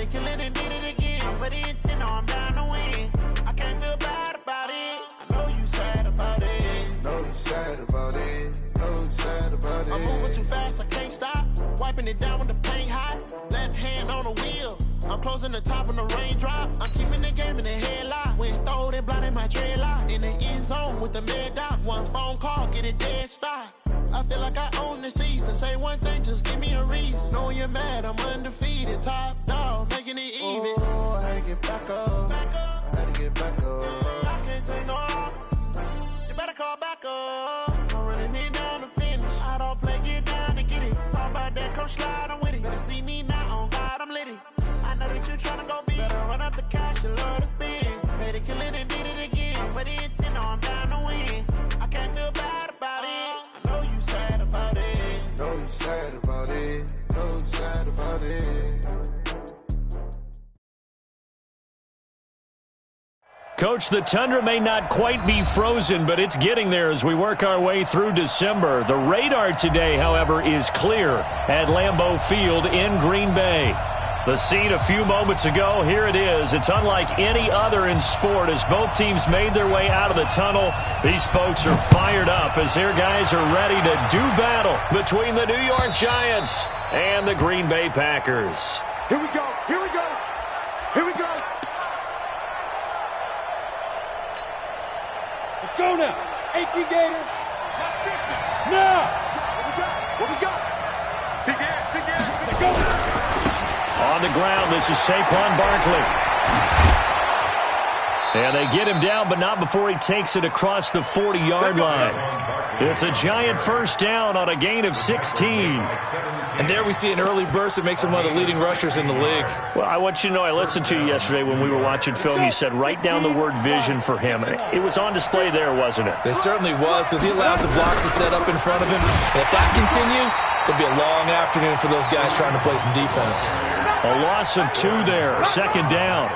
Better kill it and did it again. But the intent, no, I'm down to win. I can't feel bad about it. I know you sad about it. Know you sad about it. Know you sad about it. I'm moving too fast, I can't stop. Wiping it down when the paint hot. Left hand on the wheel. I'm closing the top when the raindrop. I'm keeping the game in the headlock. When throw it blind in my dreadlock. In the end zone with the mid dot. One phone call, get it dead stop. I feel like I own the season. Say one thing, just give me a reason. Knowing you're mad, I'm undefeated. Top dog, making it even. Oh, I had to get back up. I had to get back up. I can't take no off. You better call back up. I'm running it down to finish. I don't play, get down to get it. Talk about that, come slide, I'm with it. Better see me now, on God, I'm litty. I know that you tryna go big. Better run up the cash, you love to spend. Better kill it and did it again. But the intent, no, I'm down to win. I can't feel bad about it. I know you sad about it. Know you sad about it. Know you sad about it. Coach, the tundra may not quite be frozen, but it's getting there as we work our way through December. The radar today, however, is clear at Lambeau Field in Green Bay. The scene a few moments ago, here it is. It's unlike any other in sport as both teams made their way out of the tunnel. These folks are fired up as their guys are ready to do battle between the New York Giants and the Green Bay Packers. Here we go, here we go, here we go. Let's go now. 18 Gators. Now. What we got? Big air. Let's go. On the ground, this is Saquon Barkley. And they get him down, but not before he takes it across the 40-yard line. It's a Giant first down on a gain of 16. And there we see an early burst that makes him one of the leading rushers in the league. Well, I want you to know, I listened to you yesterday when we were watching film. You said write down the word vision for him. It was on display there, wasn't it? It certainly was, because he allows the blocks to set up in front of him. And if that continues, it'll be a long afternoon for those guys trying to play some defense. A loss of 2 there, second down.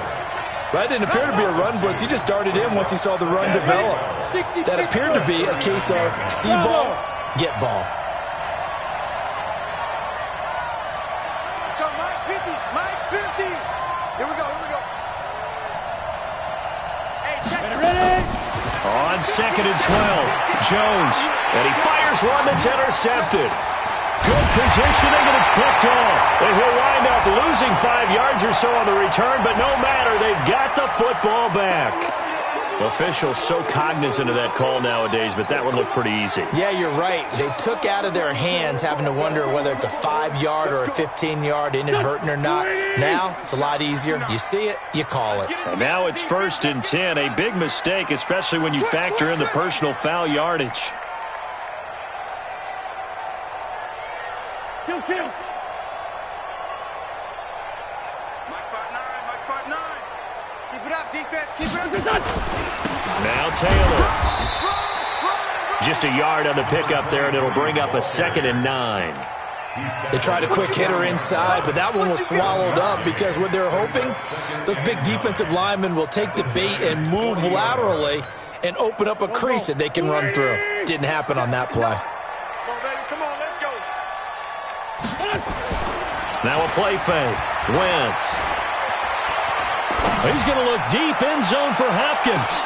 That didn't appear to be a run blitz. He just darted in once he saw the run develop. That appeared to be a case of see ball, get ball. Let's go, Mike 50, Mike 50. Here we go. Hey, check it. Ready? On second and 12, Jones. And he fires one that's intercepted. Good positioning, and it's picked off. And he'll wind up losing 5 yards or so on the return, but no matter, they've got the football back. Officials so cognizant of that call nowadays, but that one looked pretty easy. Yeah, you're right. They took out of their hands having to wonder whether it's a 5-yard or a 15-yard inadvertent or not. Now, it's a lot easier. You see it, you call it. And now it's 1st and 10, a big mistake, especially when you factor in the personal foul yardage. Kill. Mike 5'9", Mike 5'9". Keep it up, defense, keep it up. Now Taylor. Just a yard on the pickup there, and it'll bring up a 2nd and 9. They tried a quick hitter inside, but that one was swallowed up because what they're hoping, those big defensive linemen will take the bait and move laterally and open up a crease that they can run through. Didn't happen on that play. Come on, let's go. Now a play fake. Wentz. He's going to look deep in zone for Hopkins.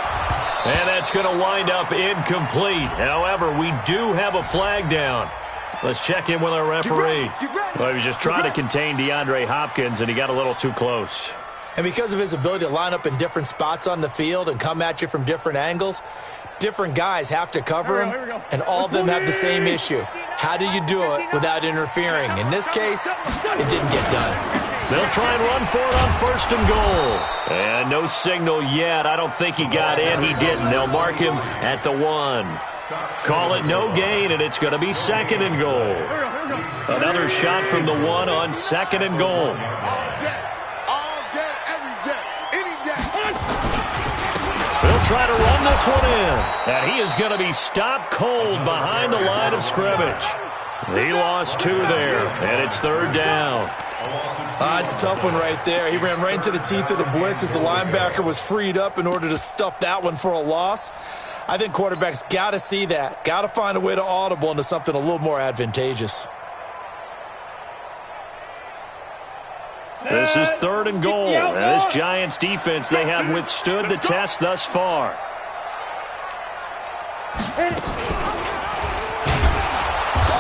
And that's going to wind up incomplete. However, we do have a flag down. Let's check in with our referee. Well, he was just trying to contain DeAndre Hopkins, and he got a little too close. And because of his ability to line up in different spots on the field and come at you from different angles, different guys have to cover him, and all of them have the same issue. How do you do it without interfering? In this case, it didn't get done. They'll try and run for it on 1st and goal. And no signal yet. I don't think he got in. He didn't. They'll mark him at the 1. Call it no gain, and it's going to be 2nd and goal. Another shot from the 1 on 2nd and goal. They'll try to run this one in. And he is going to be stopped cold behind the line of scrimmage. He lost 2 there, and it's 3rd down. It's a tough one right there. He ran right into the teeth of the blitz as the linebacker was freed up in order to stuff that one for a loss. I think quarterbacks got to see that. Got to find a way to audible into something a little more advantageous. This is 3rd and goal. And this Giants defense, they have withstood the test thus far.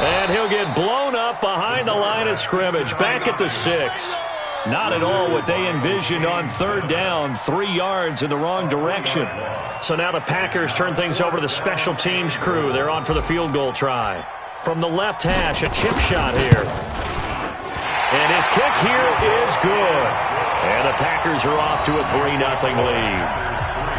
And he'll get blown up behind the line of scrimmage. Back at the 6. Not at all what they envisioned on 3rd down. 3 yards in the wrong direction. So now the Packers turn things over to the special teams crew. They're on for the field goal try. From the left hash, a chip shot here. And his kick here is good. And the Packers are off to a 3-0 lead.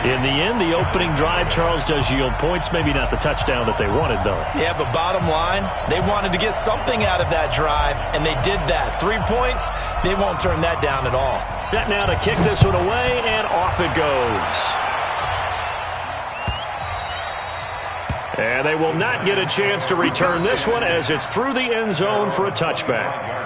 In the end, the opening drive, Charles, does yield points. Maybe not the touchdown that they wanted, though. Yeah, but bottom line, they wanted to get something out of that drive, and they did that. 3 points, they won't turn that down at all. Set now to kick this one away, and off it goes. And they will not get a chance to return this one as it's through the end zone for a touchback.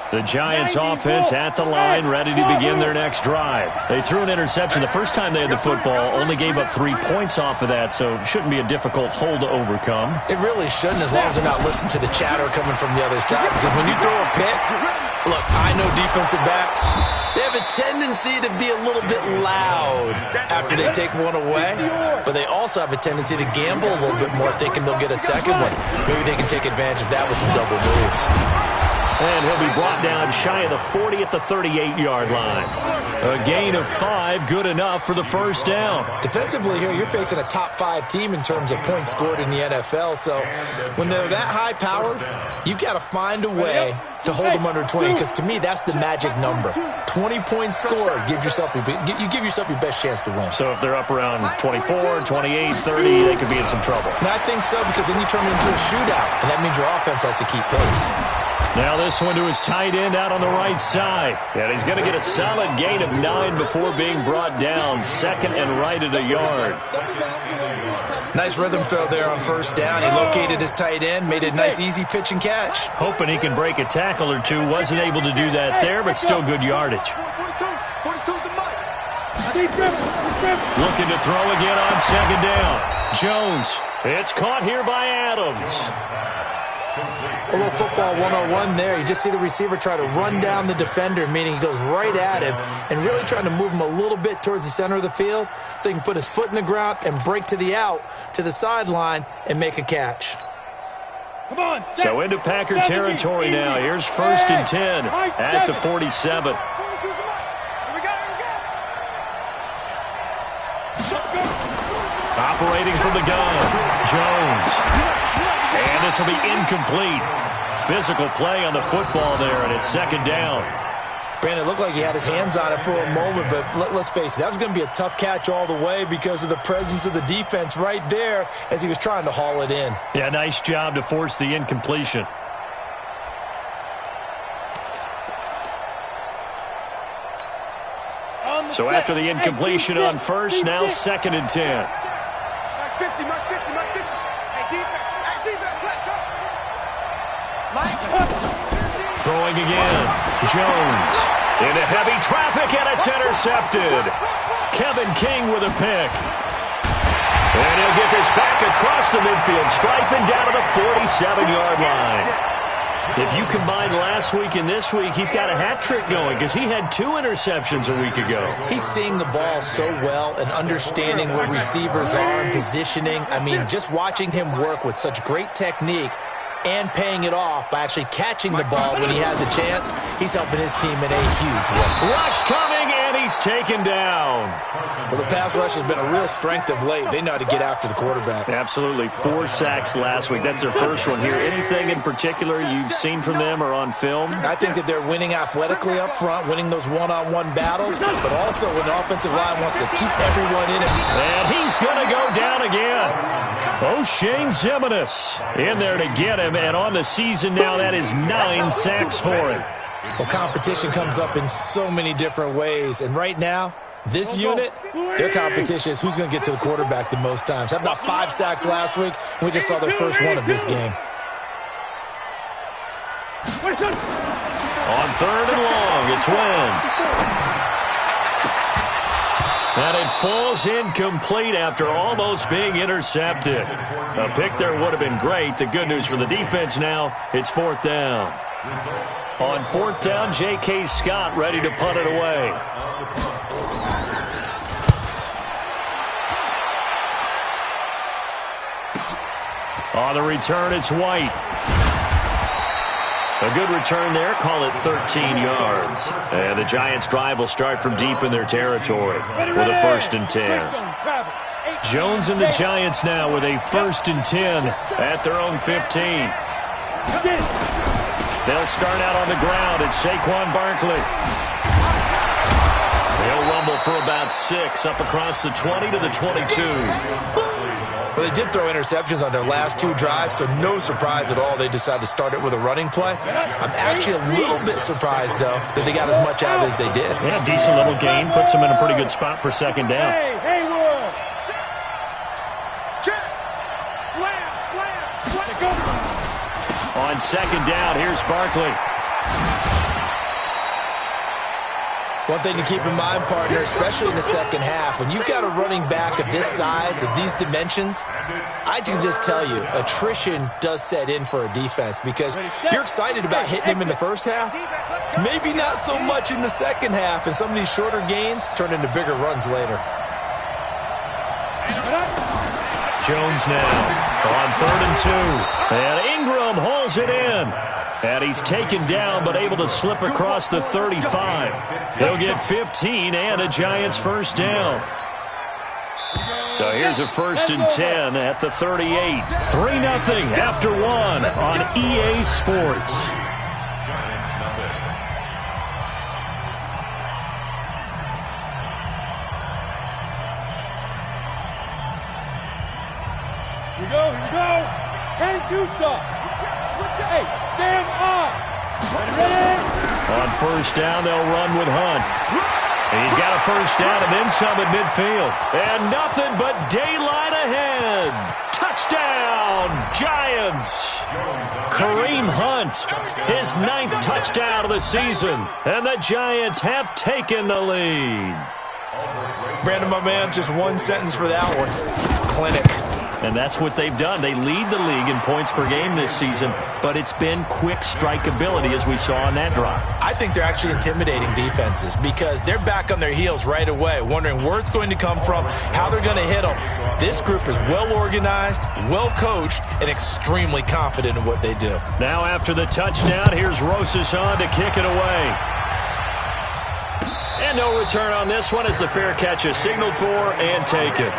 The Giants offense at the line, ready to begin their next drive. They threw an interception the first time they had the football, only gave up 3 points off of that, so it shouldn't be a difficult hole to overcome. It really shouldn't, as long as they're not listening to the chatter coming from the other side, because when you throw a pick, look, I know defensive backs, they have a tendency to be a little bit loud after they take one away, but they also have a tendency to gamble a little bit more, thinking they'll get a second one. Maybe they can take advantage of that with some double moves. And he'll be brought down shy of the 40 at the 38-yard line. A gain of 5, good enough for the first down. Defensively here, you're facing a top-5 team in terms of points scored in the NFL, so when they're that high-powered, you've got to find a way to hold them under 20, because to me, that's the magic number. 20 points scored, you give yourself your best chance to win. So if they're up around 24, 28, 30, they could be in some trouble. And I think so, because then you turn it into a shootout, and that means your offense has to keep pace. Now this one to his tight end out on the right side. And he's going to get a solid gain of 9 before being brought down. 2nd and right at a yard. Nice rhythm throw there on first down. He located his tight end, made a nice easy pitch and catch. Hoping he can break a tackle or two. Wasn't able to do that there, but still good yardage. Looking to throw again on 2nd down. Jones. It's caught here by Adams. A little football 101 there. You just see the receiver try to run down the defender, meaning he goes right at him and really trying to move him a little bit towards the center of the field so he can put his foot in the ground and break to the out, to the sideline, and make a catch. Come on, so into Packer territory now. Here's 1st and 10 at the 47. Operating from the gun, Jones. And this will be incomplete. Physical play on the football there, and it's 2nd down. Brandon, it looked like he had his hands on it for a moment, but let's face it, that was going to be a tough catch all the way because of the presence of the defense right there as he was trying to haul it in. Yeah, nice job to force the incompletion. So after the incompletion on first, now 2nd and 10. Throwing again. Jones into heavy traffic, and it's intercepted. Kevin King with a pick. And he'll get this back across the midfield stripe and down to the 47-yard line. If you combine last week and this week, he's got a hat trick going because he had 2 interceptions a week ago. He's seeing the ball so well and understanding where receivers are and positioning. I mean, just watching him work with such great technique and paying it off by actually catching the ball when he has a chance, he's helping his team in a huge way. Rush coming, and he's taken down. Well, the pass rush has been a real strength of late. They know how to get after the quarterback. Absolutely. 4 sacks last week. That's their first one here. Anything in particular you've seen from them or on film? I think that they're winning athletically up front, winning those one-on-one battles, but also when the offensive line wants to keep everyone in it. And he's going to go down again. O'Shane Zimenez in there to get him, and on the season now, that is 9 sacks for him. Well, competition comes up in so many different ways, and right now, this unit, their competition is who's going to get to the quarterback the most times. Had about 5 sacks last week, and we just saw their first one of this game. On 3rd and long, it's Wentz. And it falls incomplete after almost being intercepted. A pick there would have been great. The good news for the defense now, it's 4th down. On 4th down, J.K. Scott ready to punt it away. On the return, it's White. A good return there. Call it 13 yards. And the Giants' drive will start from deep in their territory with a 1st and 10. Jones and the Giants now with a 1st and 10 at their own 15. They'll start out on the ground. It's Saquon Barkley. They'll rumble for about 6 up across the 20 to the 22. Well, they did throw interceptions on their last 2 drives, so no surprise at all they decided to start it with a running play. I'm actually a little bit surprised, though, that they got as much out as they did. Yeah, decent little gain. Puts them in a pretty good spot for 2nd down. Haywood. Check. Slam. On 2nd down, here's Barkley. One thing to keep in mind, partner, especially in the second half, when you've got a running back of this size, of these dimensions, I can just tell you, attrition does set in for a defense because you're excited about hitting him in the first half, maybe not so much in the second half, and some of these shorter gains turn into bigger runs later. Jones now on 3rd and 2. And Ingram hauls it in. And he's taken down but able to slip across the 35. He'll get 15 and a Giants 1st down. So here's a 1st and 10 at the 38. 3-0 after 1 on EA Sports. Here we go. And 2 stops. Hey, stand up. Ready? On 1st down, they'll run with Hunt. He's got a 1st down and then some at midfield. And nothing but daylight ahead. Touchdown, Giants. Kareem Hunt, his 9th touchdown of the season. And the Giants have taken the lead. Brandon, my man, just one sentence for that one. Clinic. And that's what they've done. They lead the league in points per game this season, but it's been quick strike ability as we saw on that drive. I think they're actually intimidating defenses because they're back on their heels right away, wondering where it's going to come from, how they're going to hit them. This group is well organized, well coached, and extremely confident in what they do. Now after the touchdown, here's Rosas on to kick it away. And no return on this one as the fair catch is signaled for and taken.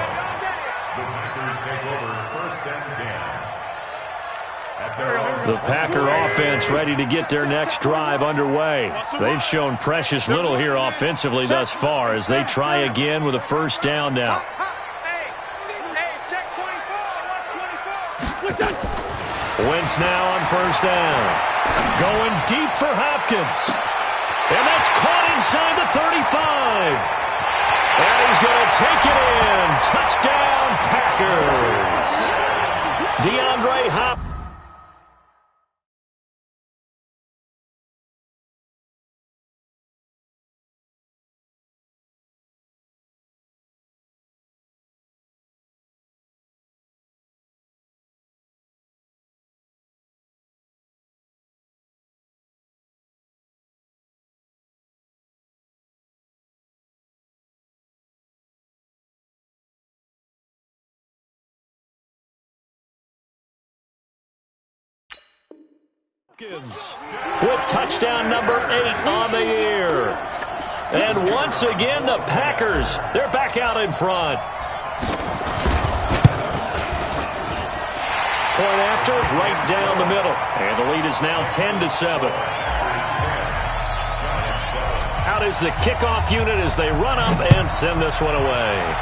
The Packer offense ready to get their next drive underway. They've shown precious little here offensively thus far as they try again with a 1st down now. Wentz now on 1st down. Going deep for Hopkins. And that's caught inside the 35. And he's going to take it in. Touchdown, Packers. DeAndre Hopkins. With touchdown number 8 on the year. And once again, the Packers, they're back out in front. Point after, right down the middle. And the lead is now 10-7. Out is the kickoff unit as they run up and send this one away.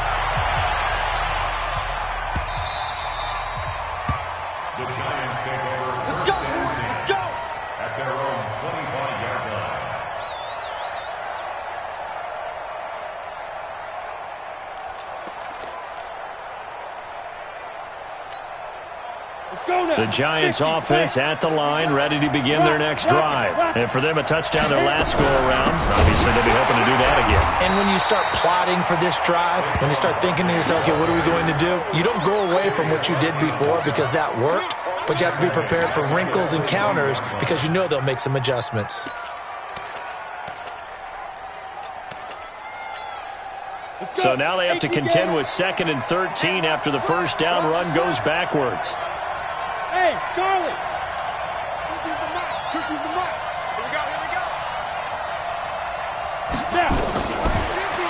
The Giants offense at the line, ready to begin their next drive. And for them, a touchdown their last go-around. Obviously, they'll be hoping to do that again. And when you start plotting for this drive, when you start thinking to yourself, okay, what are we going to do? You don't go away from what you did before because that worked, but you have to be prepared for wrinkles and counters because you know they'll make some adjustments. So now they have to contend with 2nd and 13 after the first down run goes backwards. Hey, Charlie! Trickie's the mic. Trickie's the mic. Here we go, here we go.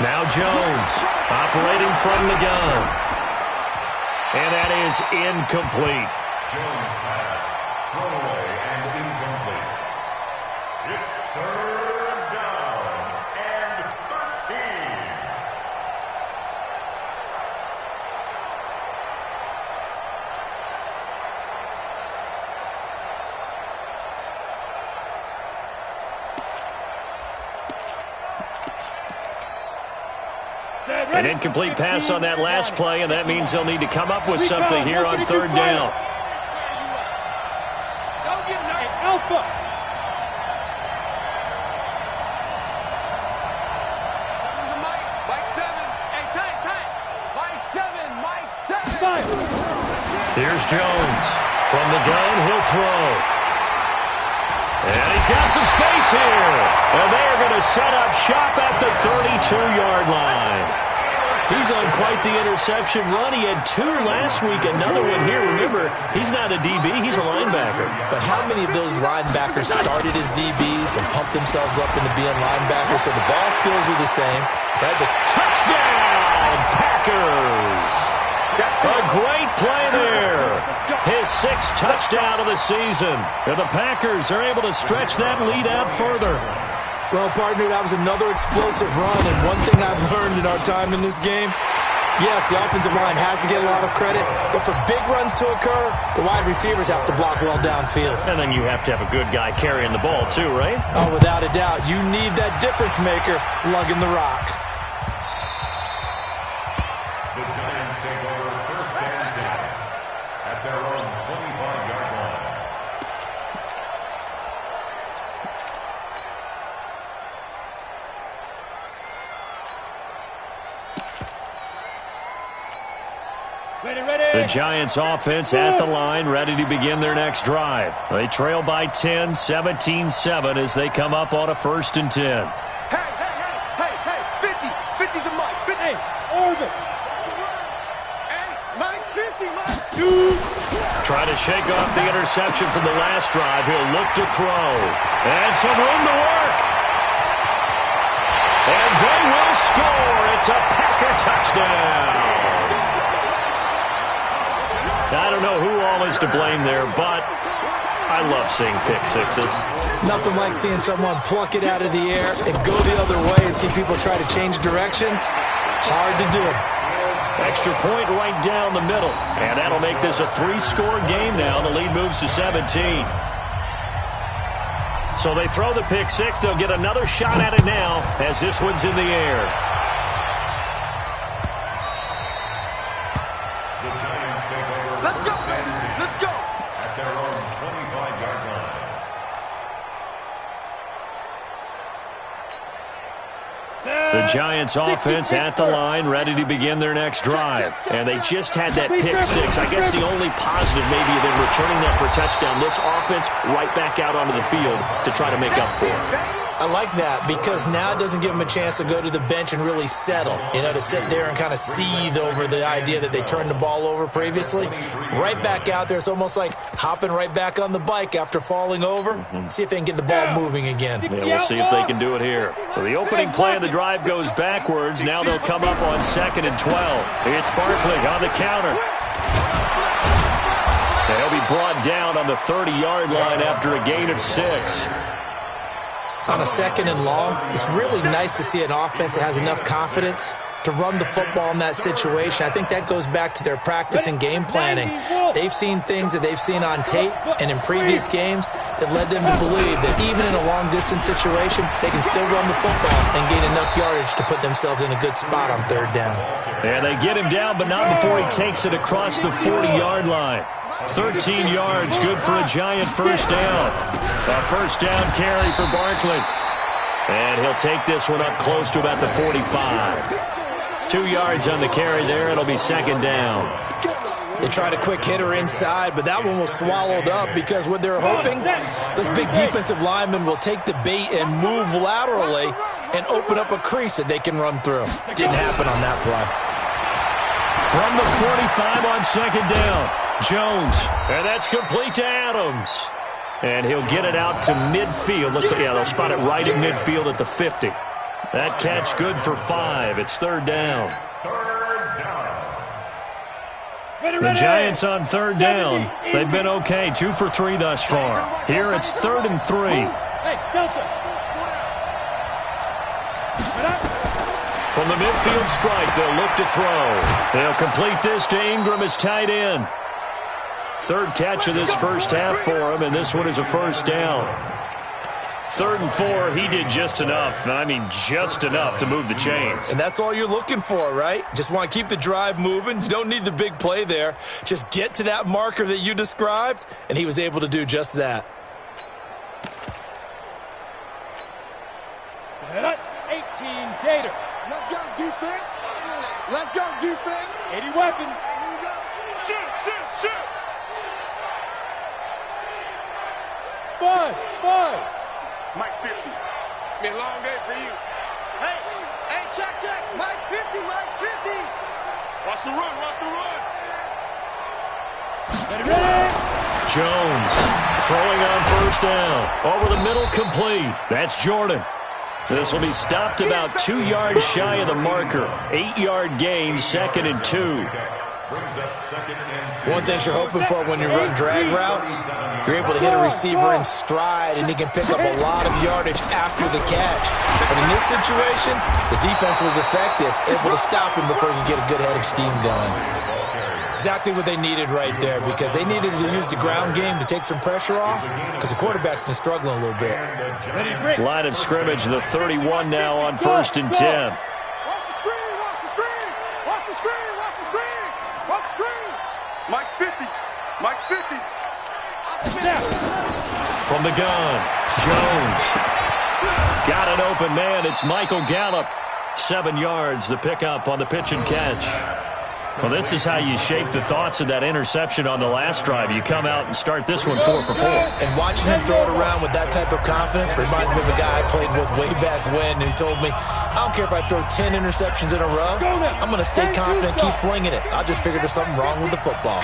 Now Jones operating from the gun. And that is incomplete. Jones pass, thrown away and incomplete. It's 3rd down and 13. An incomplete pass on that last play, and that means they'll need to come up with something here on 3rd down. Don't get Alpha. Mike 7. Hey, tight. Mike 7. Mike 7. Here's Jones. From the gun, he'll throw. And he's got some space here. And they are going to set up shop at the 32-yard line. He's on quite the interception run. He had 2 last week, another one here. Remember, he's not a DB, he's a linebacker. But how many of those linebackers started as DBs and pumped themselves up into being linebackers? So the ball skills are the same. Right? The Touchdown, Packers! A great play there. His 6th touchdown of the season. And the Packers are able to stretch that lead out further. Well, partner, that was another explosive run, and one thing I've learned in our time in this game, yes, the offensive line has to get a lot of credit, but for big runs to occur, the wide receivers have to block well downfield. And then you have to have a good guy carrying the ball too, right? Oh, without a doubt. You need that difference maker lugging the rock. The Giants take over 1st and 10 at their own 25-yard line. The Giants offense at the line, ready to begin their next drive. They trail by 10, 17-7 as they come up on a 1st and 10. Hey, 50 to Mike. 50. Hey, Orbit. Hey, Mike's 50, Mike's 2. Try to shake off the interception from the last drive. He'll look to throw. And some room to work. And they will score. It's a Packer touchdown. I don't know who all is to blame there, but I love seeing pick sixes. Nothing like seeing someone pluck it out of the air and go the other way and see people try to change directions. Hard to do. Extra point right down the middle. And that'll make this a 3-score game now. The lead moves to 17. So they throw the pick six. They'll get another shot at it now as this one's in the air. Let's go. At their own 25-yard line. The Giants offense at the line, ready to begin their next drive. And they just had that pick six. I guess the only positive maybe of them returning that for a touchdown. This offense right back out onto the field to try to make up for it. I like that because now it doesn't give them a chance to go to the bench and really settle, to sit there and kind of seethe over the idea that they turned the ball over previously. Right back out there. It's almost like hopping right back on the bike after falling over. See if they can get the ball moving again. Yeah, we'll see if they can do it here. So the opening play of the drive goes backwards. Now they'll come up on 2nd and 12. It's Barkley on the counter. They'll be brought down on the 30-yard line after a gain of 6. On a 2nd and long, it's really nice to see an offense that has enough confidence to run the football in that situation. I think that goes back to their practice and game planning. They've seen things that they've seen on tape and in previous games that led them to believe that even in a long-distance situation, they can still run the football and gain enough yardage to put themselves in a good spot on 3rd down. And they get him down, but not before he takes it across the 40-yard line. 13 yards, good for a Giant first down. A first down carry for Barkley. And he'll take this one up close to about the 45. 2 yards on the carry there. It'll be second down. They tried a quick hitter inside, but that one was swallowed up because what they're hoping, those big defensive linemen will take the bait and move laterally and open up a crease that they can run through. Didn't happen on that play. From the 45 on second down, Jones. And that's complete to Adams. And he'll get it out to midfield. Looks like, yeah, they'll spot it right in midfield at the 50. That catch good for 5. It's third down. The Giants on third down. They've been okay, 2 for 3 thus far. Here it's 3rd and 3. Hey, Delta. From the midfield stripe, they'll look to throw. They'll complete this to Ingram as tight end. Third catch of this first half for him, and this one is a first down. 3rd and 4, he did just enough. I mean, just enough to move the chains. And that's all you're looking for, right? Just want to keep the drive moving. You don't need the big play there. Just get to that marker that you described, and he was able to do just that. 18 Gator. Let's go, defense. Let's go, defense. 80 weapon. Shoot, shoot, shoot. 5. Mike 50. It's been a long day for you. Hey, check. Mike 50, Mike 50. Watch the run, Ready. Jones throwing on first down. Over the middle, complete. That's Jordan. This will be stopped about 2 yards shy of the marker. 8-yard gain, 2nd and 2. One thing you're hoping for when you run drag routes, you're able to hit a receiver in stride, and he can pick up a lot of yardage after the catch. But in this situation, the defense was effective, able to stop him before he could get a good head of steam going. Exactly what they needed right there, because they needed to use the ground game to take some pressure off, because the quarterback's been struggling a little bit. Line of scrimmage, the 31 now on 1st and 10. Watch the screen, watch the screen. Watch the screen, watch the screen. Watch the screen. Mike's 50. Mike's 50. From the gun, Jones. Got an open man. It's Michael Gallup. 7 yards, the pickup on the pitch and catch. Well, this is how you shake the thoughts of that interception on the last drive. You come out and start this one 4 for 4. And watching him throw it around with that type of confidence reminds me of a guy I played with way back when, who told me, I don't care if I throw 10 interceptions in a row. I'm going to stay confident, keep flinging it. I'll just figure there's something wrong with the football.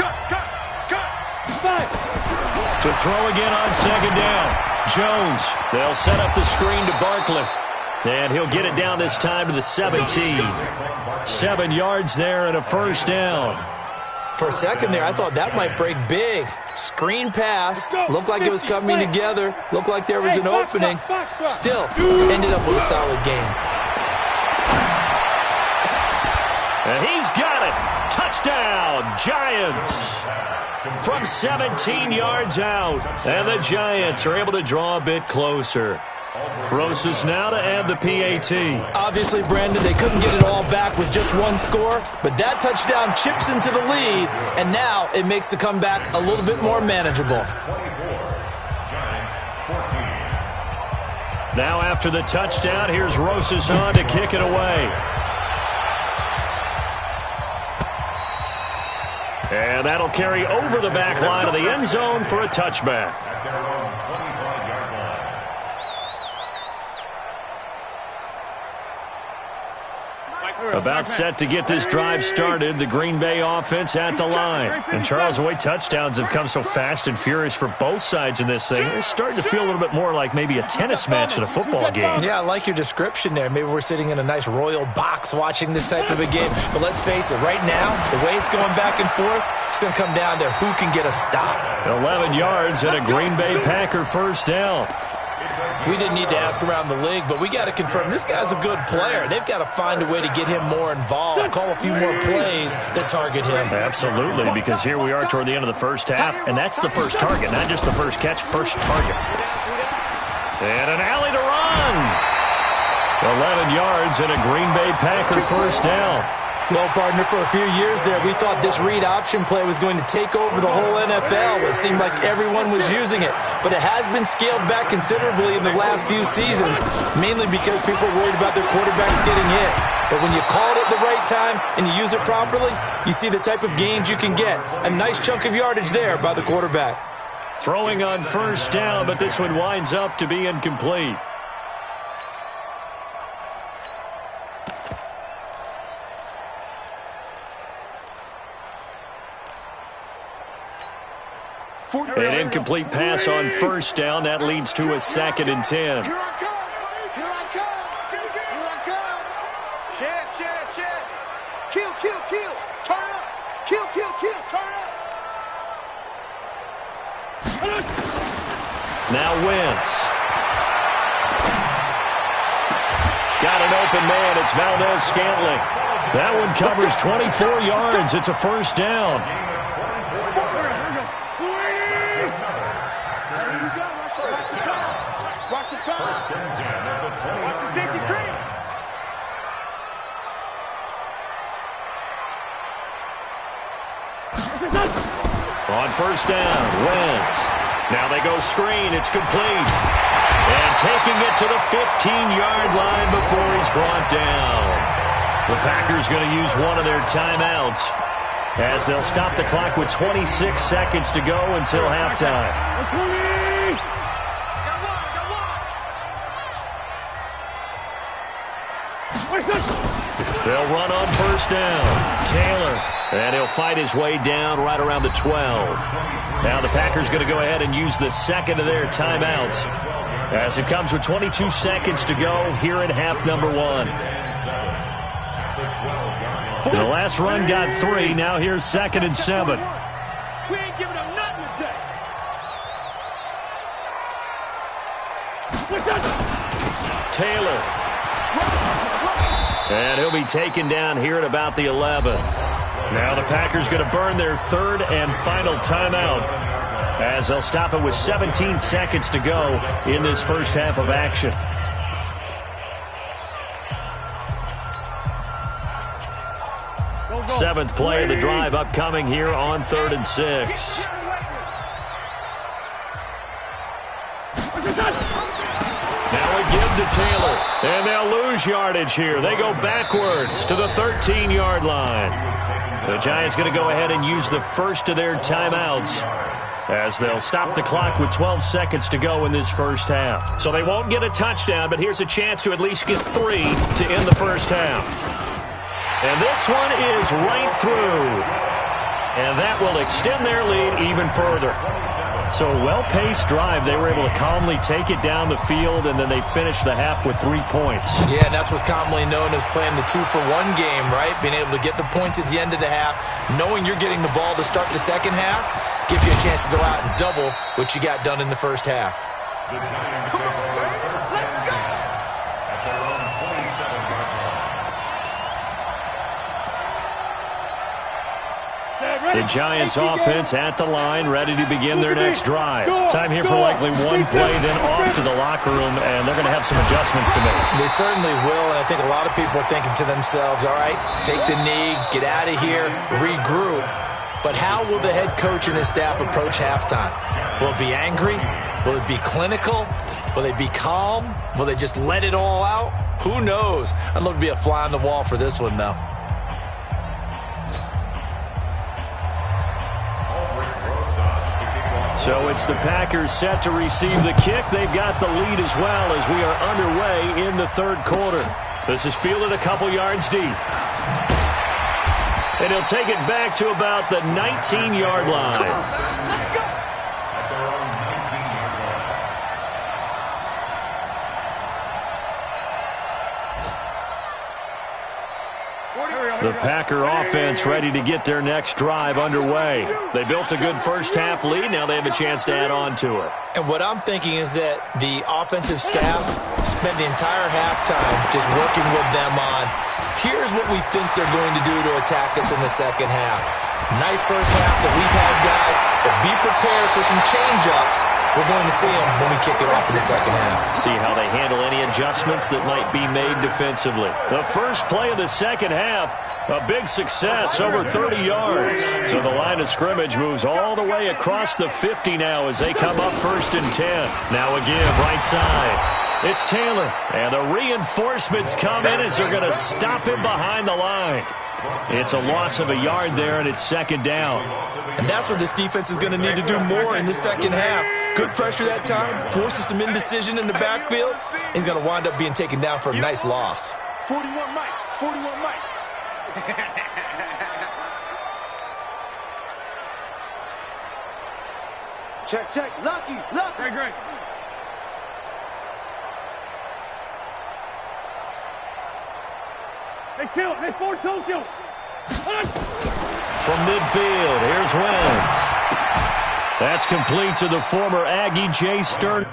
To throw again on second down. Jones. They'll set up the screen to Barkley. And he'll get it down this time to the 17. 7 yards there and a first down. For a second there, I thought that might break big. Screen pass. Looked like it was coming together. Looked like there was an opening. Still, ended up with a solid game. And he's got it. Touchdown, Giants. From 17 yards out. And the Giants are able to draw a bit closer. Rosas now to add the PAT. Obviously, Brandon, they couldn't get it all back with just one score, but that touchdown chips into the lead, and now it makes the comeback a little bit more manageable. Now after the touchdown, here's Rosas on to kick it away. And that'll carry over the back line of the end zone for a touchback. About set to get this drive started, the Green Bay offense at the line. And Charles, the way touchdowns have come so fast and furious for both sides in this thing, it's starting to feel a little bit more like maybe a tennis match than a football game. Yeah, I like your description there. Maybe we're sitting in a nice royal box watching this type of a game. But let's face it, right now, the way it's going back and forth, it's going to come down to who can get a stop. 11 yards and a Green Bay Packer first down. We didn't need to ask around the league, but we got to confirm this guy's a good player. They've got to find a way to get him more involved, call a few more plays that target him. Absolutely, because here we are toward the end of the first half, and that's the first target, not just the first catch, first target. And an alley to run. 11 yards and a Green Bay Packer first down. Well, partner, for a few years there, we thought this read option play was going to take over the whole NFL. It seemed like everyone was using it, but it has been scaled back considerably in the last few seasons, mainly because people are worried about their quarterbacks getting hit. But when you call it at the right time and you use it properly, you see the type of gains you can get. A nice chunk of yardage there by the quarterback. Throwing on first down, but this one winds up to be incomplete. An incomplete pass on first down. That leads to a 2nd and 10. Here I come. Here I come. Here I come. Shed. Kill. Turn up. Kill. Turn up. Now Wentz. Got an open man. It's Valdez-Scantling. That one covers 24 yards. It's a first down. Watch the pass. Watch the safety creep. On first down, Wentz. Now they go screen. It's complete. And taking it to the 15-yard line before he's brought down. The Packers going to use one of their timeouts as they'll stop the clock with 26 seconds to go until halftime. They'll run on first down. Taylor. And he'll fight his way down right around the 12. Now the Packers going to go ahead and use the second of their timeouts as it comes with 22 seconds to go here in half number 1. The last run got 3. Now here's 2nd and 7. We ain't giving them nothing today. Taylor. And he'll be taken down here at about the 11. Now the Packers going to burn their 3rd and final timeout as they'll stop it with 17 seconds to go in this first half of action. Seventh play of the drive upcoming here on 3rd and 6. Now a give to Taylor, and they'll lose yardage here. They go backwards to the 13-yard line. The Giants going to go ahead and use the first of their timeouts as they'll stop the clock with 12 seconds to go in this first half. So they won't get a touchdown, but here's a chance to at least get 3 to end the first half. And this one is right through. And that will extend their lead even further. So a well-paced drive. They were able to calmly take it down the field, and then they finished the half with 3 points. Yeah, and that's what's commonly known as playing the 2-for-1 game, right? Being able to get the points at the end of the half, knowing you're getting the ball to start the second half, gives you a chance to go out and double what you got done in the first half. The Giants take over first and 10 at their own 27-yard line. The Giants offense at the line, ready to begin their next drive. Time here for likely one play, then off to the locker room, and they're going to have some adjustments to make. They certainly will, and I think a lot of people are thinking to themselves, all right, take the knee, get out of here, regroup. But how will the head coach and his staff approach halftime? Will it be angry? Will it be clinical? Will they be calm? Will they just let it all out? Who knows? I'd love to be a fly on the wall for this one, though. So it's the Packers set to receive the kick. They've got the lead as well as we are underway in the 3rd quarter. This is fielded a couple yards deep. And he'll take it back to about the 19-yard line. The Packer offense ready to get their next drive underway. They built a good first half lead. Now they have a chance to add on to it. And what I'm thinking is that the offensive staff spent the entire halftime just working with them on, here's what we think they're going to do to attack us in the second half. Nice first half that we've had, guys, but be prepared for some change-ups. We're going to see them when we kick it off in the second half. See how they handle any adjustments that might be made defensively. The first play of the second half, a big success, over 30 yards. So the line of scrimmage moves all the way across the 50 now as they come up 1st and 10. Now again, right side. It's Taylor, and the reinforcements come in as they're going to stop him behind the line. It's a loss of a yard there, and it's 2nd down. And that's what this defense is going to need to do more in the second half. Good pressure that time, forces some indecision in the backfield. He's going to wind up being taken down for a nice loss. 41 Mike, 41 Mike. Check, Lucky. Great. Hey, kill. Hey, Ford, Tokyo. From midfield, here's Wentz. That's complete to the former Aggie, Jay Stern.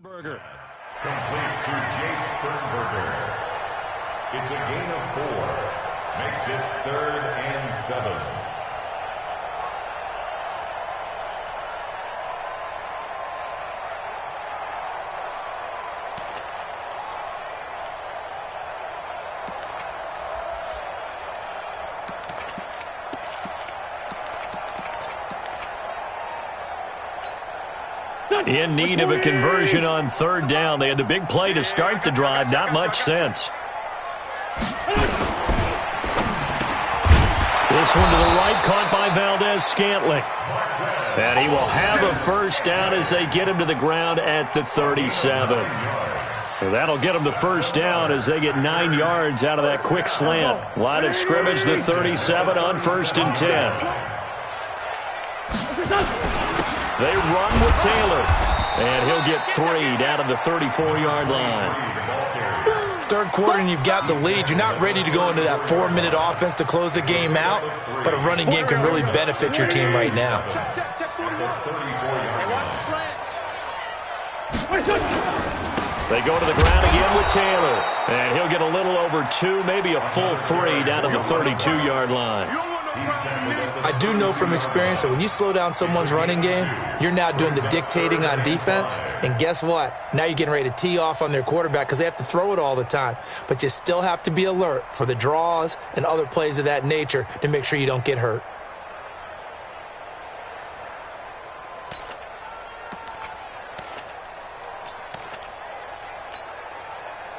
Burger. Complete to Jay Sternberger. It's a gain of 4. Makes it 3rd and 7. In need of a conversion on 3rd down. They had the big play to start the drive. Not much sense. This one to the right, caught by Valdez-Scantling. And he will have a 1st down as they get him to the ground at the 37. So that'll get them the 1st down as they get 9 yards out of that quick slant. Line of scrimmage, the 37 on 1st and 10. They run with Taylor, and he'll get 3 down to the 34-yard line. 3rd quarter, and you've got the lead. You're not ready to go into that 4-minute offense to close the game out, but a running game can really benefit your team right now. They go to the ground again with Taylor. And he'll get a little over 2, maybe a full 3 down to the 32-yard line. I do know from experience that when you slow down someone's running game, you're now doing the dictating on defense. And guess what? Now you're getting ready to tee off on their quarterback because they have to throw it all the time. But you still have to be alert for the draws and other plays of that nature to make sure you don't get hurt.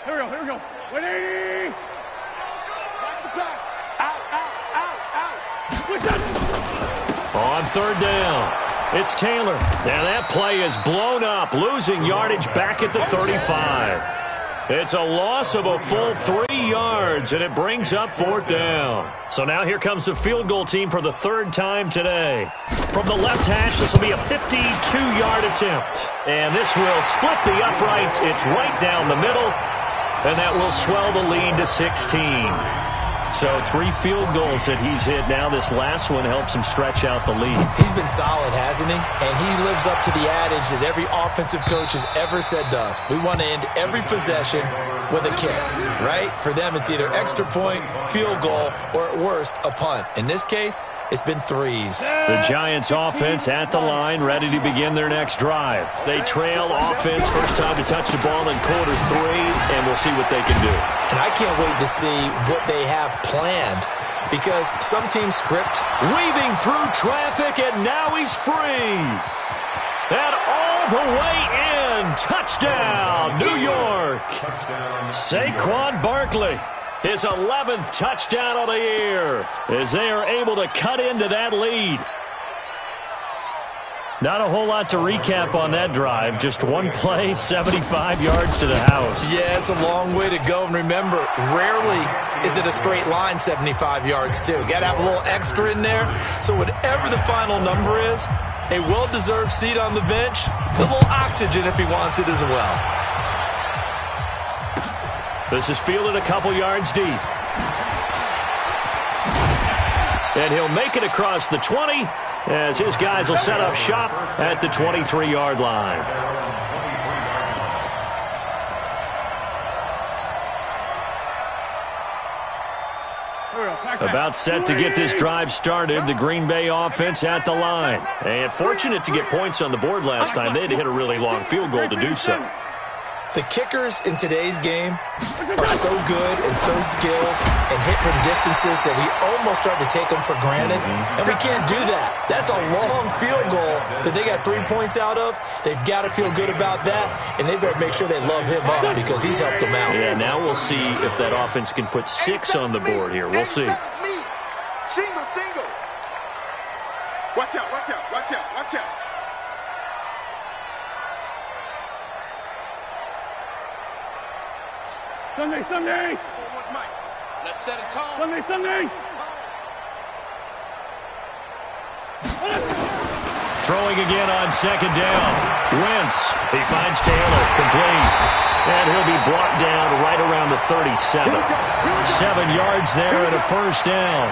Here we go. 180. Watch the pass. Out. On third down, it's Taylor. Now that play is blown up, losing yardage back at the 35. It's a loss of a full 3 yards, and it brings up fourth down. So now here comes the field goal team for the third time today. From the left hash, this will be a 52-yard attempt. And this will split the uprights. It's right down the middle, and that will swell the lead to 16. So 3 field goals that he's hit now. This last one helps him stretch out the lead. He's been solid, hasn't he? And he lives up to the adage that every offensive coach has ever said to us. We want to end every possession with a kick, right? For them, it's either extra point, field goal, or at worst, a punt. In this case, it's been 3s. The Giants offense at the line, ready to begin their next drive. They trail offense, first time to touch the ball in quarter 3, and we'll see what they can do. And I can't wait to see what they have planned because some teams script. Weaving through traffic, and now he's free. And all the way in. Touchdown, New York. Saquon Barkley. His 11th touchdown of the year as they are able to cut into that lead. Not a whole lot to recap on that drive. Just one play, 75 yards to the house. Yeah, it's a long way to go. And remember, rarely is it a straight line 75 yards, too. Got to have a little extra in there. So whatever the final number is, a well-deserved seat on the bench, a little oxygen if he wants it as well. This is fielded a couple yards deep. And he'll make it across the 20 as his guys will set up shop at the 23-yard line. About set to get this drive started, the Green Bay offense at the line. And fortunate to get points on the board last time. They had to hit a really long field goal to do so. The kickers in today's game are so good and so skilled and hit from distances that we almost start to take them for granted, and we can't do that. That's a long field goal that they got 3 points out of. They've got to feel good about that, and they better make sure they love him up because he's helped them out. Yeah, now we'll see if that offense can put 6 on the board here. We'll see. Single. Watch out. Sunday. Let's set a tone. Sunday. Throwing again on second down. Wentz. He finds Taylor. Complete. And he'll be brought down right around the 37. 7 yards there and a first down.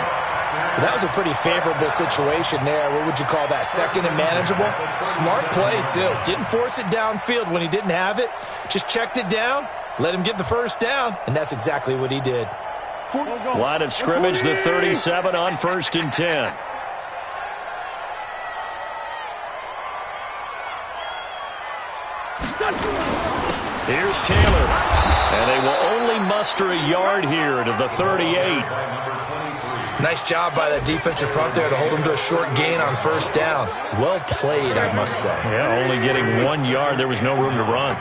That was a pretty favorable situation there. What would you call that? Second and manageable? Smart play, too. Didn't force it downfield when he didn't have it. Just checked it down. Let him get the first down, and that's exactly what he did. Line of scrimmage, the 37 on 1st and 10. Here's Taylor, and they will only muster a yard here to the 38. Nice job by that defensive front there to hold him to a short gain on first down. Well played, I must say. Yeah, only getting 1 yard. There was no room to run.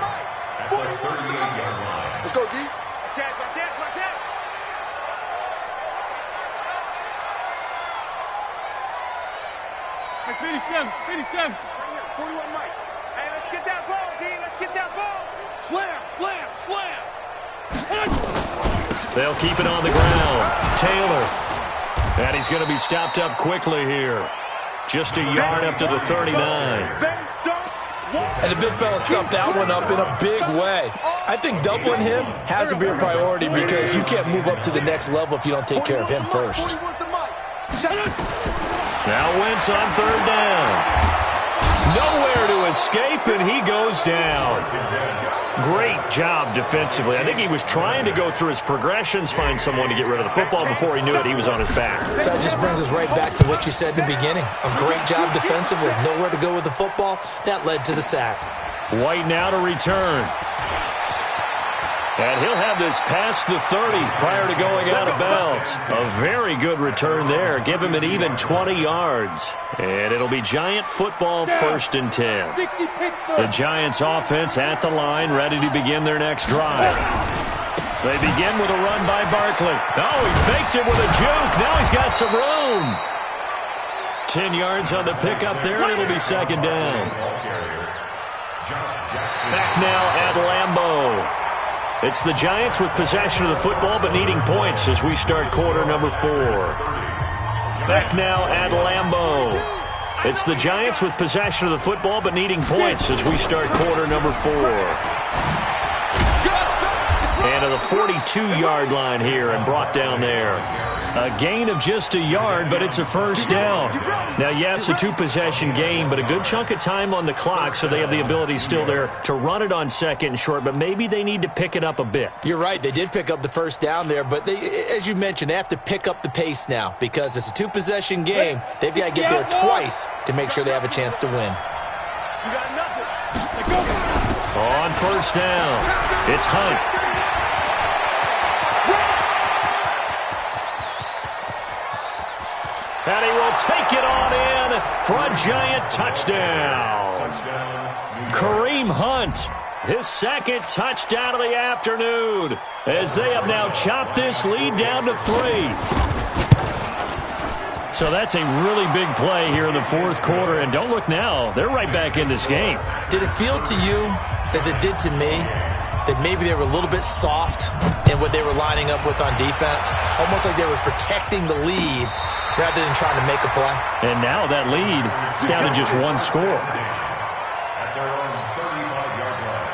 Let's go, D. Watch out. That's 57. 41 Mike. Hey, let's get that ball, D. Let's get that ball. Slam. They'll keep it on the ground. Taylor. And he's going to be stopped up quickly here. Just a yard up to the 39. And the big fella stuffed that one up in a big way. I think doubling him has to be a priority because you can't move up to the next level if you don't take care of him first. Now Wentz on third down. Nowhere to escape, and he goes down. Great job defensively. I think he was trying to go through his progressions, find someone to get rid of the football. Before he knew it, he was on his back. So that just brings us right back to what you said in the beginning. A great job defensively. Nowhere to go with the football. That led to the sack. White now to return. And he'll have this past the 30 prior to going out of bounds. A very good return there. Give him an even 20 yards. And it'll be Giant football, 1st and 10. The Giants offense at the line, ready to begin their next drive. They begin with a run by Barkley. Oh, he faked it with a juke. Now he's got some room. 10 yards on the pickup there, and it'll be 2nd down. Back now at Lambeau. It's the Giants with possession of the football but needing points as we start quarter number 4. Back now at Lambeau. It's the Giants with possession of the football but needing points as we start quarter number 4. And to the 42-yard line here and brought down there. A gain of just a yard, but it's a 1st down. Now, yes, a 2-possession game, but a good chunk of time on the clock, so they have the ability still there to run it on 2nd and short, but maybe they need to pick it up a bit. You're right. They did pick up the 1st down there, but they, as you mentioned, they have to pick up the pace now because it's a 2-possession game. They've got to get there twice to make sure they have a chance to win. You got nothing. On 1st down, it's Hunt. And he will take it on in for a Giant touchdown. Kareem Hunt, his 2nd touchdown of the afternoon, as they have now chopped this lead down to 3. So that's a really big play here in the 4th quarter, and don't look now, they're right back in this game. Did it feel to you, as it did to me, that maybe they were a little bit soft in what they were lining up with on defense? Almost like they were protecting the lead rather than trying to make a play. And now that lead is down to just 1 score. At their own 35-yard line.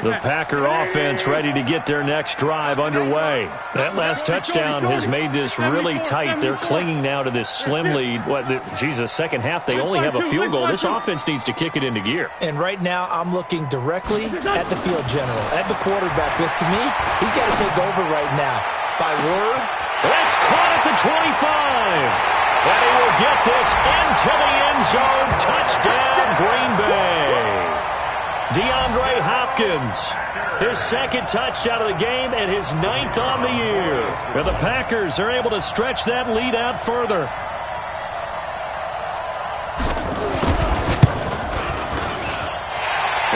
The Packer offense ready to get their next drive underway. That last touchdown has made this really tight. They're clinging now to this slim lead. Second half, they only have a field goal. This offense needs to kick it into gear. And right now, I'm looking directly at the field general, at the quarterback. Because to me, he's got to take over right now. By word. That's caught at the 25. And he will get this into the end zone. Touchdown, Green Bay. DeAndre Hopkins, his 2nd touchdown of the game and his 9th on the year. And the Packers are able to stretch that lead out further.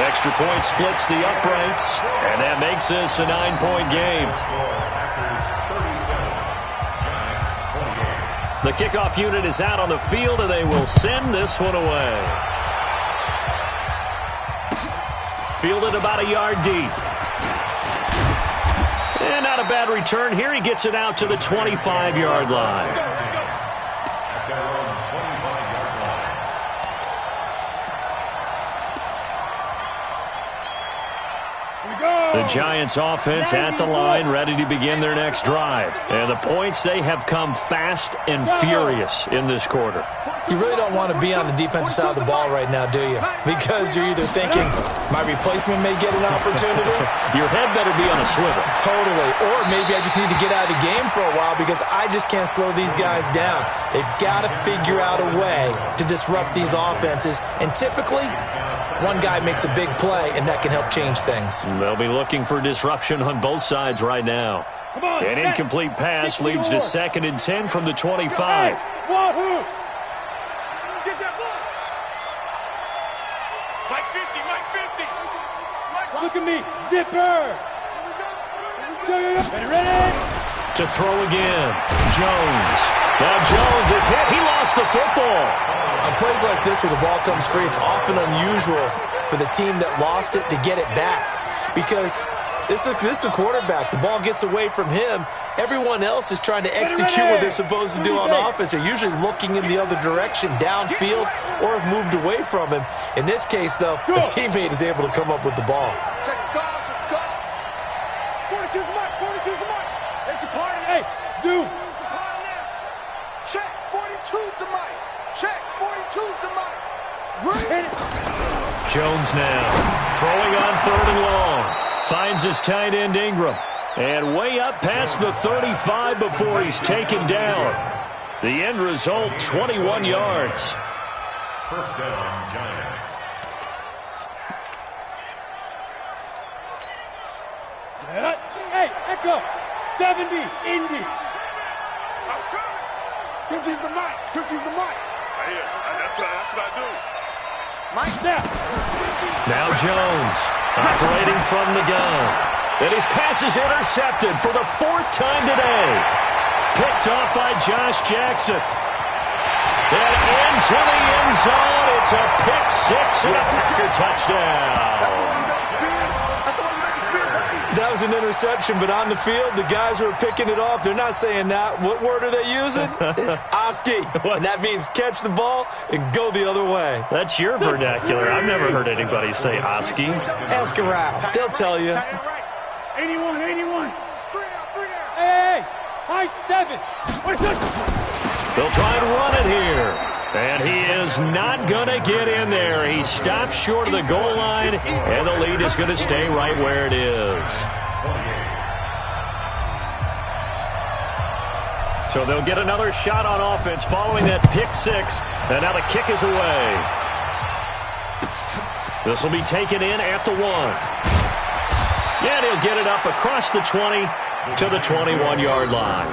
Extra point splits the uprights, and that makes this a 9-point game. The kickoff unit is out on the field, and they will send this one away. Fielded about a yard deep. And not a bad return here. He gets it out to the 25-yard line. At their own 25-yard line. The Giants offense at the line, ready to begin their next drive. And the points, they have come fast and furious in this quarter. You really don't want to be on the defensive side of the ball right now, do you? Because you're either thinking, my replacement may get an opportunity. Your head better be on a swivel. Totally. Or maybe I just need to get out of the game for a while because I just can't slow these guys down. They've got to figure out a way to disrupt these offenses. And typically, one guy makes a big play, and that can help change things. They'll be looking for disruption on both sides right now. An incomplete pass leads to 2nd and 10 from the 25. Look at me, zipper. Ready? To throw again, Jones. Now Jones is hit. He lost the football. On plays like this where the ball comes free, it's often unusual for the team that lost it to get it back. Because this is a quarterback. The ball gets away from him. Everyone else is trying to execute what they're supposed to do on offense. They're usually looking in the other direction, downfield, or have moved away from him. In this case, though, the teammate is able to come up with the ball. Check the call, check the call. 42's Choose the mic. Jones now throwing on 3rd and long. Finds his tight end Ingram. And way up past the 35 before he's taken down. The end result, 21 yards. First down, Giants. Hey, Echo, 70, Indy. 50's the mic. 50's the mic. That's what I do. Mike's out. Now Jones operating from the gun. And his pass is intercepted for the 4th time today. Picked off by Josh Jackson. And into the end zone. It's a pick 6 and a Packer touchdown. That was an interception, but on the field, the guys who are picking it off, they're not saying that. What word are they using? It's Oski. And that means catch the ball and go the other way. That's your vernacular. I've never heard anybody say Oski. Ask around. They'll tell you. 81. Hey, high 7. They'll try and run it here. And he is not going to get in there. He stops short of the goal line, and the lead is going to stay right where it is. So they'll get another shot on offense following that pick 6, and now the kick is away. This will be taken in at the 1. And he'll get it up across the 20 to the 21-yard line.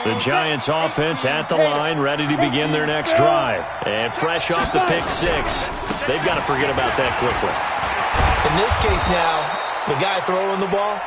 The Giants offense at the line, ready to begin their next drive. And fresh off the pick 6, they've got to forget about that quickly. In this case now, the guy throwing the ball,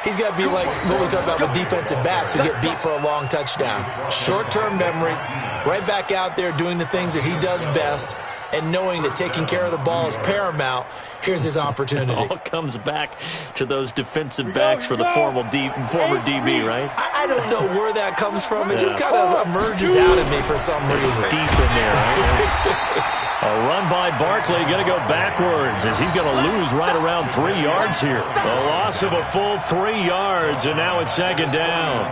he's got to be like what we talk about with defensive backs who get beat for a long touchdown. Short-term memory, right back out there doing the things that he does best, and knowing that taking care of the ball is paramount. Here's his opportunity. It all comes back to those defensive backs for the former DB, right? I don't know where that comes from. It just kind of emerges out of me for some reason. Deep in there, right? A run by Barkley, going to go backwards as he's going to lose right around 3 yards here. A loss of a full 3 yards, and now it's 2nd down.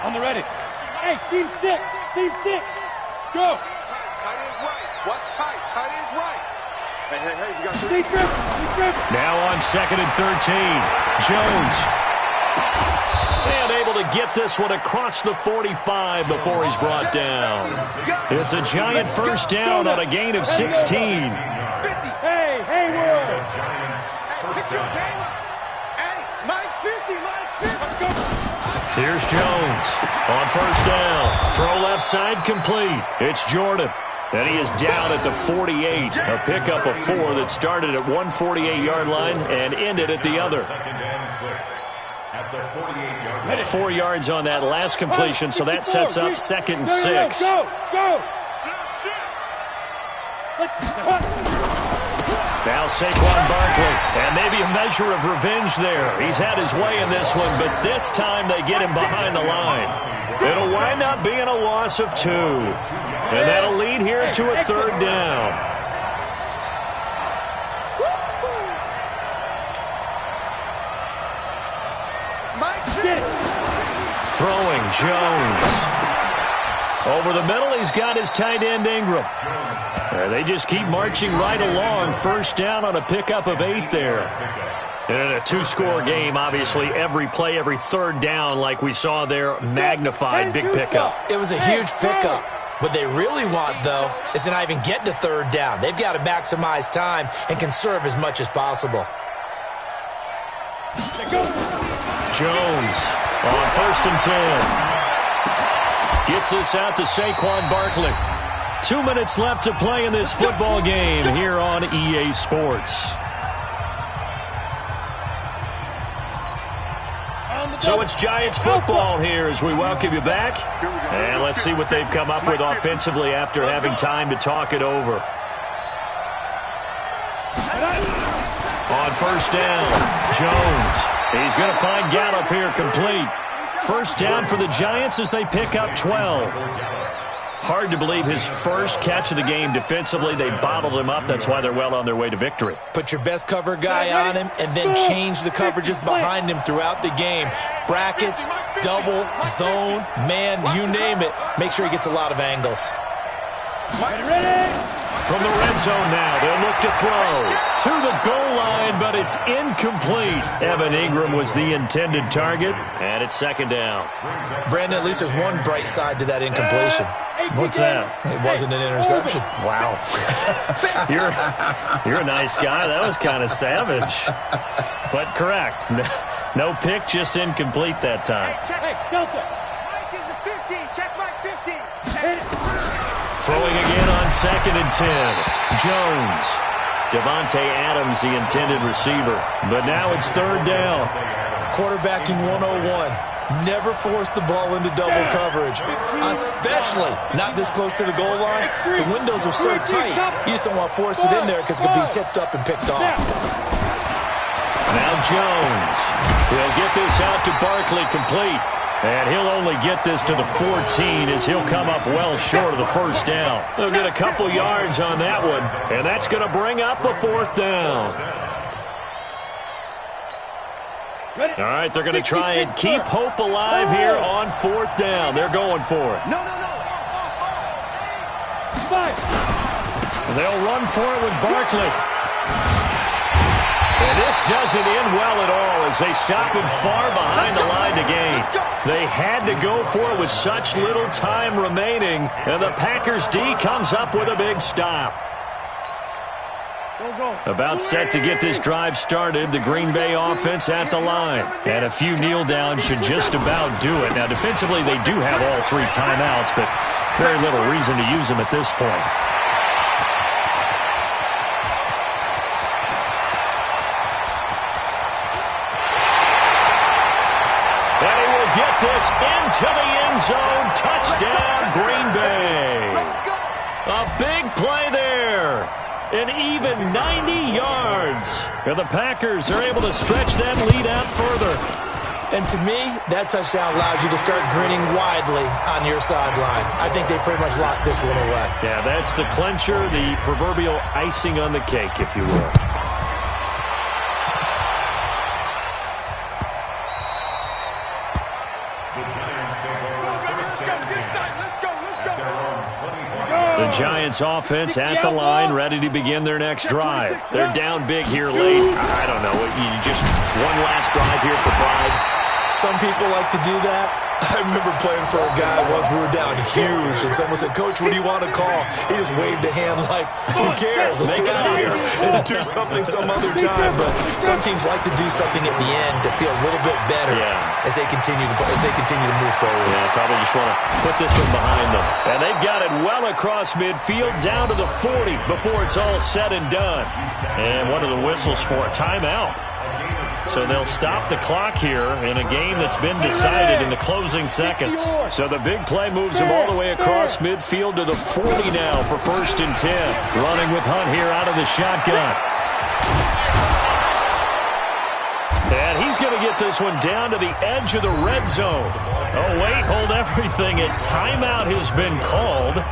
On the ready. Hey, seam 6. Go. Tight end's right. What's tight? Tight end's right. Hey, you got 3. Now on 2nd and 13. Jones. And able to get this one across the 45 before he's brought down. It's a Giant first down on a gain of 16. Hey, Hayward. Pick your game up. Hey, Mike's 50. Here's Jones on first down. Throw left side complete. It's Jordan. And he is down at the 48. A pickup of 4 that started at one 48-yard line and ended at the other. 4 yards on that last completion, so that sets up 2nd and 6. Go. Now Saquon Barkley, and maybe a measure of revenge there. He's had his way in this one, but this time they get him behind the line. It'll wind up being a loss of 2. And that'll lead here to a 3rd down. Throwing Jones. Over the middle, he's got his tight end Ingram. They just keep marching right along. First down on a pickup of 8 there. And in a 2-score game, obviously, every play, every 3rd down, like we saw there, magnified big pickup. It was a huge pickup. What they really want, though, is to not even get to 3rd down. They've got to maximize time and conserve as much as possible. Jones on 1st and 10. Gets this out to Saquon Barkley. 2 minutes left to play in this football game here on EA Sports. So it's Giants football here as we welcome you back. And let's see what they've come up with offensively after having time to talk it over. On first down, Jones. He's going to find Gallup here complete. First down for the Giants as they pick up 12. Hard to believe his first catch of the game defensively. They bottled him up. That's why they're well on their way to victory. Put your best cover guy on him and then change the coverages behind him throughout the game. Brackets, double, zone, man, you name it. Make sure he gets a lot of angles. From the red zone now, they'll look to throw to the goal line, but it's incomplete. Evan Ingram was the intended target, and it's second down. Brandon, at least there's one bright side to that incompletion. What's that? It wasn't an interception. Wow. You're a nice guy. That was kind of savage. But correct. No pick, just incomplete that time. Hey, Delta. Mike is a 15. Check Mike 15. Throwing again on 2nd and 10. Jones. Devontae Adams, the intended receiver. But now it's 3rd down. Quarterbacking 101. Never force the ball into double coverage, especially not this close to the goal line. The windows are so tight, you just don't want to force it in there because it could be tipped up and picked off. Now Jones. He'll get this out to Barkley complete. And he'll only get this to the 14 as he'll come up well short of the first down. They'll get a couple yards on that one, and that's going to bring up a 4th down. All right, they're going to try and keep hope alive here on 4th down. They're going for it. No. They'll run for it with Barkley. And this doesn't end well at all as they stop him far behind the line to gain. They had to go for it with such little time remaining, and the Packers D comes up with a big stop. About set to get this drive started, the Green Bay offense at the line. And a few kneel downs should just about do it. Now, defensively, they do have all 3 timeouts, but very little reason to use them at this point. And he will get this into the end zone. Touchdown, Green Bay. A big play there. An even 90 yards. And the Packers are able to stretch that lead out further. And to me, that touchdown allows you to start grinning widely on your sideline. I think they pretty much locked this one away. Yeah, that's the clincher, the proverbial icing on the cake, if you will. The Giants offense at the line, ready to begin their next drive. They're down big here late. I don't know. You just one last drive here for pride. Some people like to do that. I remember playing for a guy once. We were down huge, and someone said, "Coach, what do you want to call?" He just waved a hand like, "Who cares? Let's get out of here and do something some other time." But some teams like to do something at the end to feel a little bit better as they continue to move forward. Yeah, probably just want to put this one behind them. And they've got it well across midfield, down to the 40 before it's all said and done. And what are the whistles for? A timeout. So they'll stop the clock here in a game that's been decided in the closing seconds. So the big play moves him all the way across midfield to the 40 now for 1st and 10. Running with Hunt here out of the shotgun. And he's going to get this one down to the edge of the red zone. Oh, wait, hold everything. A timeout has been called.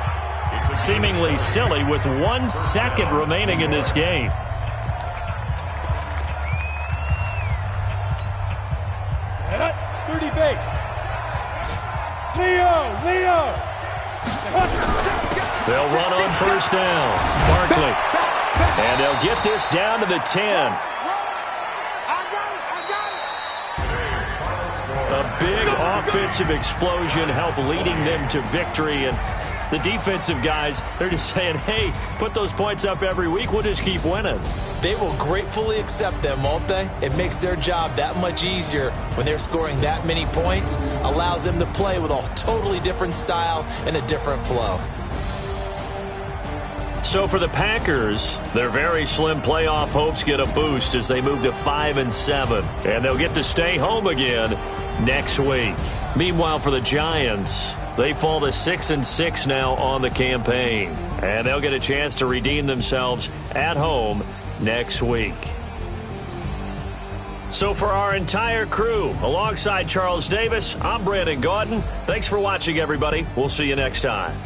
Seemingly silly with 1 second remaining in this game. Leo! They'll run on 1st down. Barkley. And they'll get this down to the 10. A big offensive explosion helped leading them to victory. And the defensive guys, they're just saying, hey, put those points up every week. We'll just keep winning. They will gratefully accept them, won't they? It makes their job that much easier when they're scoring that many points. Allows them to play with a totally different style and a different flow. So for the Packers, their very slim playoff hopes get a boost as they move to 5-7. And they'll get to stay home again next week. Meanwhile, for the Giants, they fall to 6-6 now on the campaign. And they'll get a chance to redeem themselves at home next week. So for our entire crew, alongside Charles Davis, I'm Brandon Gaudin. Thanks for watching, everybody. We'll see you next time.